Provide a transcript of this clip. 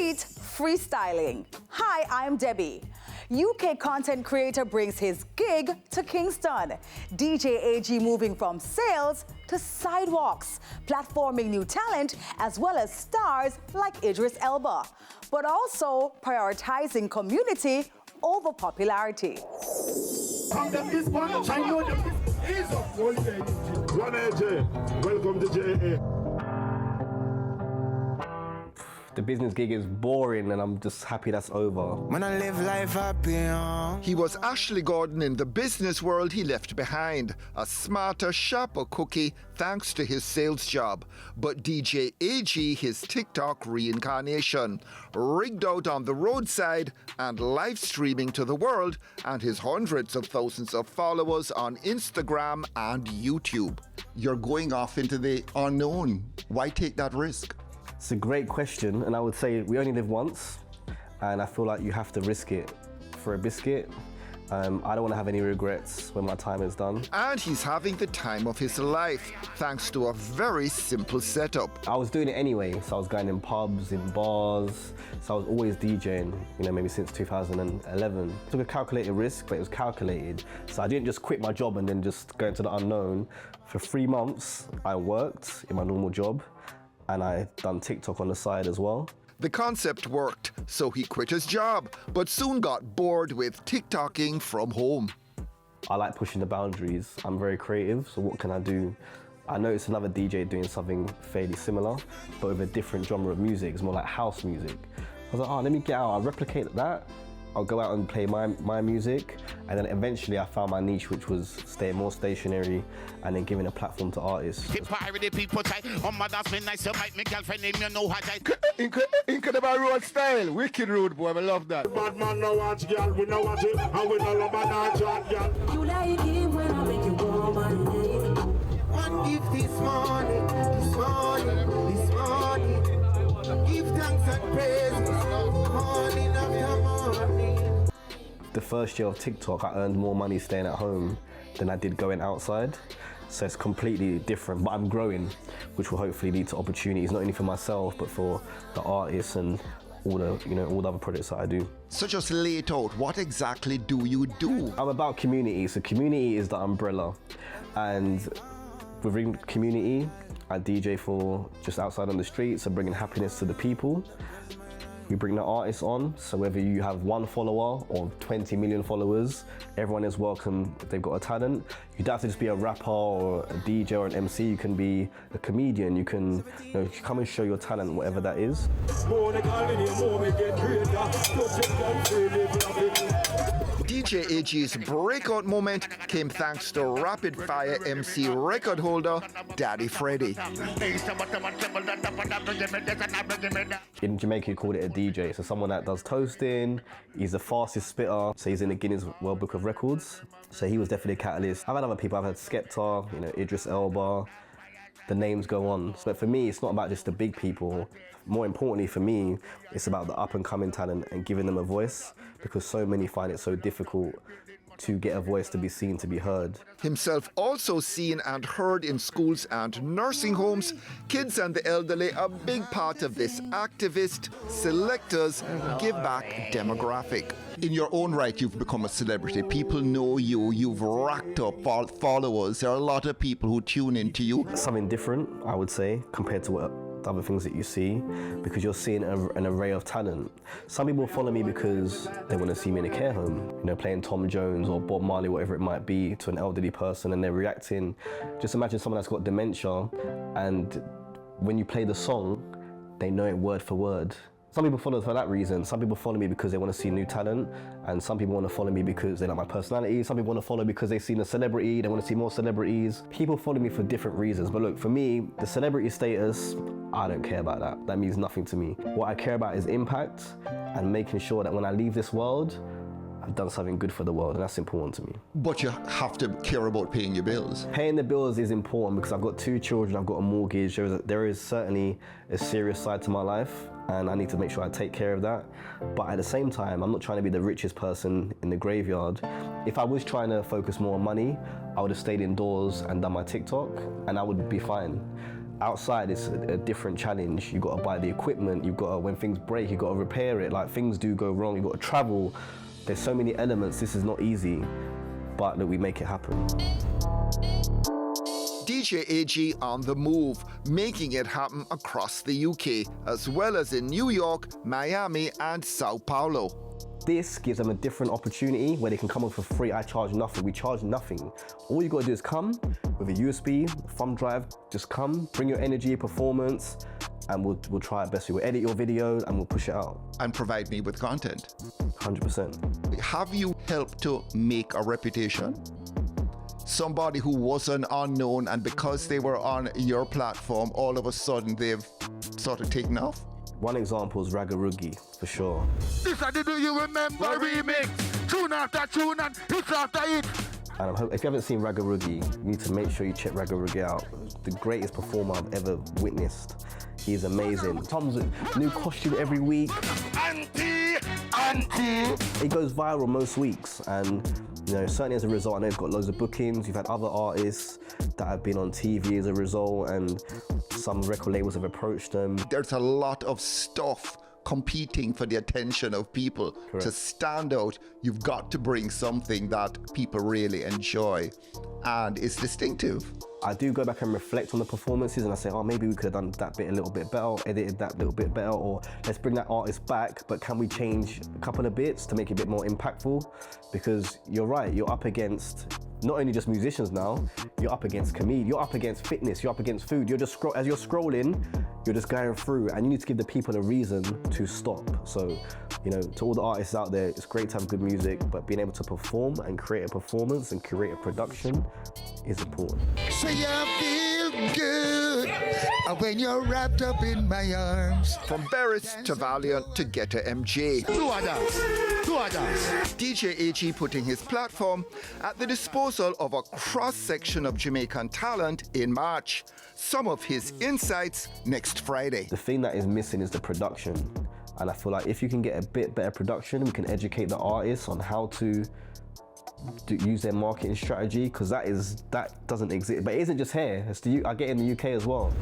street freestyling. Hi, I'm Debbie. UK content creator brings his gig to Kingston. DJ AG moving from sales to sidewalks, platforming new talent as well as stars like Idris Elba, but also prioritizing community over popularity. Welcome to JA. The business gig is boring and I'm just happy that's over. When I live life happy, He was Ashley Gordon in the business world he left behind, a smarter, sharper cookie thanks to his sales job. But DJ AG, his TikTok reincarnation, rigged out on the roadside and live streaming to the world, and his hundreds of thousands of followers on Instagram and YouTube. You're going off into the unknown. Why take that risk? It's a great question, and I would say we only live once, and I feel like you have to risk it for a biscuit. I don't want to have any regrets when my time is done. And he's having the time of his life, thanks to a very simple setup. I was doing it anyway, so I was going in pubs, in bars, so I was always DJing, maybe since 2011. I took a calculated risk, but it was calculated. So I didn't just quit my job and then just go into the unknown. For 3 months, I worked in my normal job, and I done TikTok on the side as well. The concept worked, so he quit his job, but soon got bored with TikToking from home. I like pushing the boundaries. I'm very creative, so what can I do? I noticed another DJ doing something fairly similar, but with a different genre of music. It's more like house music. I was like, let me get out, I'll replicate that. I'll go out and play my music, and then eventually I found my niche, which was staying more stationary and then giving a platform to artists. Incredible road style, wicked road boy, I love that. Bad man no watch girl, we no watch it, and we no love a dance girl. you like it when I make you warm and need. One gift this morning, this morning. Give thanks and praise, morning after morning. The first year of TikTok, I earned more money staying at home than I did going outside. So it's completely different, but I'm growing, which will hopefully lead to opportunities, not only for myself, but for the artists and all the other projects that I do. So just lay it out, what exactly do you do? I'm about community, so community is the umbrella. And within community, I DJ for just outside on the streets, so bringing happiness to the people. We bring the artists on, so whether you have 1 follower or 20 million followers, everyone is welcome if they've got a talent. You don't have to just be a rapper or a DJ or an MC, you can be a comedian, you can come and show your talent, whatever that is. DJ AG's breakout moment came thanks to rapid fire MC record holder Daddy Freddy. In Jamaica, you called it a DJ, so someone that does toasting. He's the fastest spitter, so he's in the Guinness World Book of Records. So he was definitely a catalyst. I've had other people, I've had Skepta, Idris Elba, the names go on. But for me, it's not about just the big people. More importantly for me, it's about the up and coming talent and giving them a voice, because so many find it so difficult to get a voice, to be seen, to be heard. Himself also seen and heard in schools and nursing homes, kids and the elderly are a big part of this activist, selectors, give back demographic. In your own right, you've become a celebrity. People know you, you've racked up followers. There are a lot of people who tune into you. Something different, I would say, compared to what the other things that you see, because you're seeing an array of talent. Some people follow me because they want to see me in a care home, playing Tom Jones or Bob Marley, whatever it might be, to an elderly person, and they're reacting. Just imagine someone that's got dementia, and when you play the song, they know it word for word. Some people follow for that reason. Some people follow me because they want to see new talent, and some people want to follow me because they like my personality. Some people want to follow because they've seen a celebrity, they want to see more celebrities. People follow me for different reasons, but look, for me, the celebrity status, I don't care about that. That means nothing to me. What I care about is impact and making sure that when I leave this world, I've done something good for the world, and that's important to me. But you have to care about paying your bills. Paying the bills is important because I've got 2 children, I've got a mortgage. There is certainly a serious side to my life, and I need to make sure I take care of that. But at the same time, I'm not trying to be the richest person in the graveyard. If I was trying to focus more on money, I would have stayed indoors and done my TikTok, and I would be fine. Outside, it's a different challenge. You got to buy the equipment. You got to, when things break, you got to repair it. Like, things do go wrong. You got to travel. There's so many elements. This is not easy, but that we make it happen. DJ AG on the move, making it happen across the UK, as well as in New York, Miami, and Sao Paulo. This gives them a different opportunity where they can come on for free. I charge nothing. We charge nothing. All you got to do is come with a USB, thumb drive. Just come, bring your energy, performance, and we'll try our best. We'll edit your video and we'll push it out. And provide me with content. 100%. Have you helped to make a reputation? Somebody who was an unknown, and because they were on your platform, all of a sudden they've sort of taken off? One example is Raggarugi, for sure. This I do you remember remix? Tune after tune and hit after hit. And if you haven't seen Raggarugi, you need to make sure you check Raggarugi out. The greatest performer I've ever witnessed. He's amazing. Tom's a new costume every week. Auntie. It goes viral most weeks, and you know, certainly as a result, I know you've got loads of bookings. You've had other artists that have been on TV as a result, and some record labels have approached them. There's a lot of stuff competing for the attention of people. Correct. To stand out, you've got to bring something that people really enjoy and is distinctive. I do go back and reflect on the performances, and I say, oh, maybe we could have done that bit a little bit better, edited that little bit better, or let's bring that artist back, but can we change a couple of bits to make it a bit more impactful? Because you're right, you're up against not only just musicians now, you're up against comedians, you're up against fitness, you're up against food. You're just as you're scrolling, you're just going through, and you need to give the people a reason to stop. So, you know, to all the artists out there, it's great to have good music, but being able to perform and create a performance and create a production is important. So you feel good when you're wrapped up in my arms. From Barrett's to Valiant to Getter MJ. Do a dance. DJ AG putting his platform at the disposal of a cross-section of Jamaican talent in March. Some of his insights next Friday. The thing that is missing is the production. And I feel like if you can get a bit better production, we can educate the artists on how to use their marketing strategy, because that doesn't exist. But it isn't just here. I get it in the UK as well.